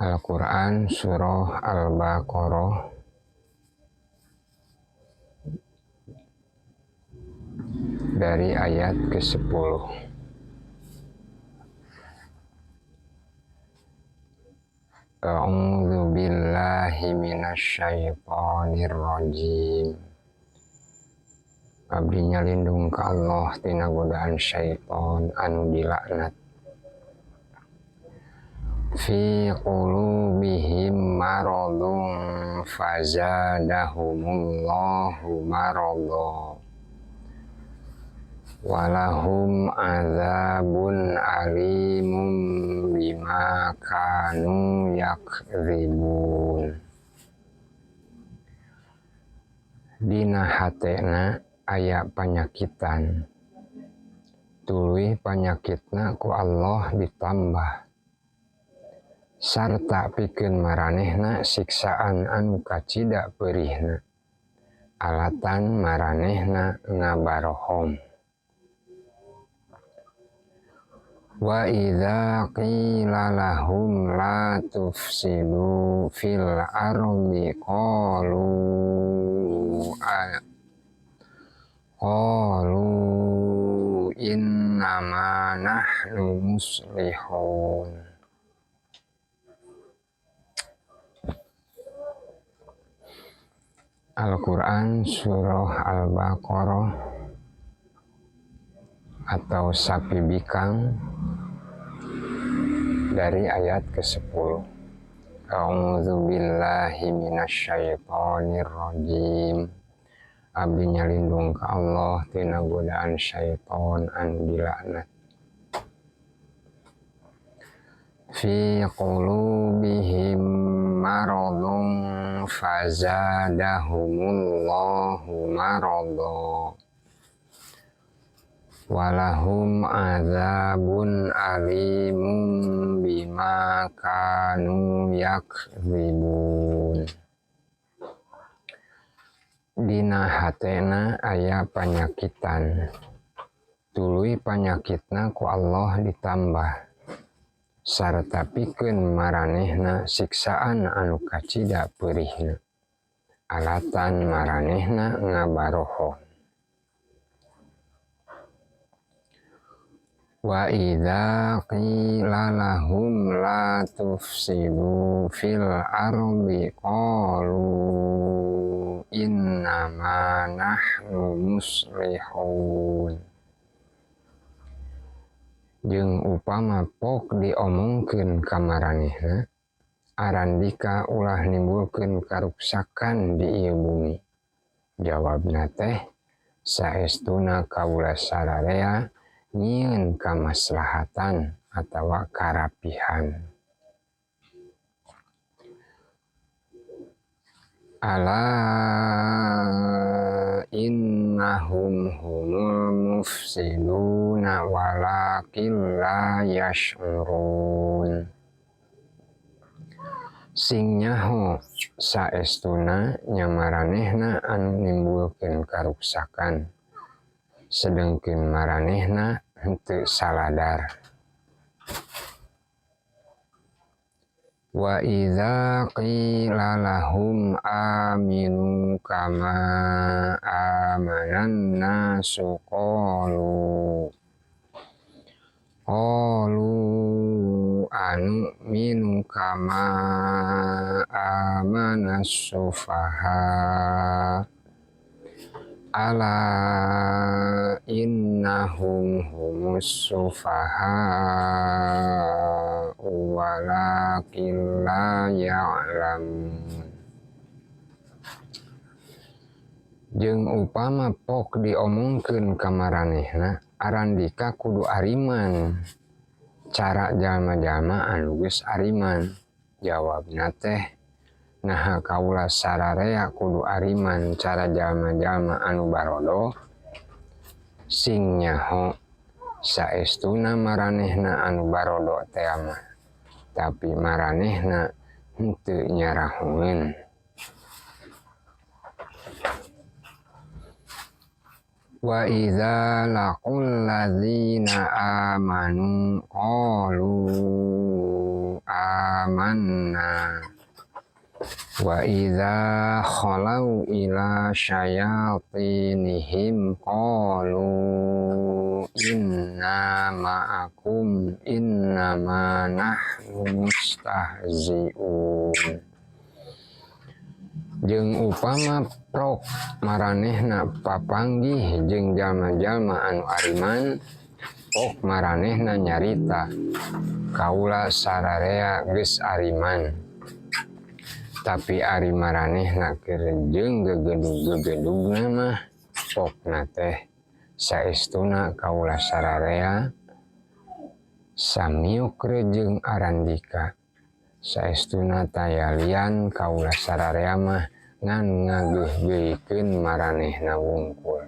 Al-Quran Surah Al-Baqarah dari ayat ke-10. A'udzu billahi minasyaitonir rajim. Abdi nyalindung ka Allah tina godaan syaiton anu dilaknat. Fi qulubihim maradun fazadahumullahu marada walahum azabun alimun bima kanu yakdzibun. Dina hatena aya panyakitan, tuluy panyakitna ku Allah ditambah sarta pikeun maranehna siksaan anu kacida peurihna alatan maranehna ngabarohom. Wa idza qila lahum la tufsidu fil ardi qalu innama nahnu muslihun. Al-Quran Surah Al-Baqarah atau Sapi Bikang dari ayat ke-10. A'udzu billahi minasyaitonir rajim. Abdi nyalindung ka Allah tina godaan syaiton anu dilaknat. Fi qulubihim maradun fazadahumullahu marada walahum azabun alimun bima kanu yakdzibun. Dina hatena aya panyakitan, tuluy panyakitna ku Allah ditambah sarta pikeun maranehna siksaan anu kacida peurihna alatan maranehna ngabarohom. Wa idza qila lahum la tufsidu fil ardi qalu innama nahnu muslihun. Jeung upama pok diomongkeun ka maranehna arandika ulah nimbulkeun karuksakan di ieu bumi. Jawabna teh saestuna kaula sararea nyieun kamaslahatan atawa karapihan. Ala innahum humul mufsiduna walakin la yash'urun. Sing nyaho saestuna nya maranehna anu nimbulkeun karuksakan sedengkeun maranehna henteu saladar. Wa idza qila lahum aminu kama amanan nasu qalu anu'minu kama amanas sufaha ala innahum humus sufaha walakin la ya'lamun. Jeung upama pok diomongkeun ka maranehna arandika kudu ariman cara jalma-jalma anu geus ariman. Jawabna teh naha kaula sararea kudu ariman cara jalma-jalma anu barodo. Sing nyaho saestuna maranehna anu barodo teh mah, tapi maranehna henteu nyarahoeun. Wa idza laqul ladzina amanu qalu amanna wa idza khalau ila syayatinihim qalu inna ma'akum innama nahnu mustahzi'un. Jeung upama prok maranehna papanggih jeung jalma-jalma anu ariman, pok maranehna nyarita kaula sararea geus ariman, tapi ari maranehna keur jeung gegedug-gegedugna mah pokna teh saestuna kaula sararea samiuk rejeung arandika, saestuna tayalian kaula sararea mah ngan ngageuh-geuhkeun maranehna wungkul.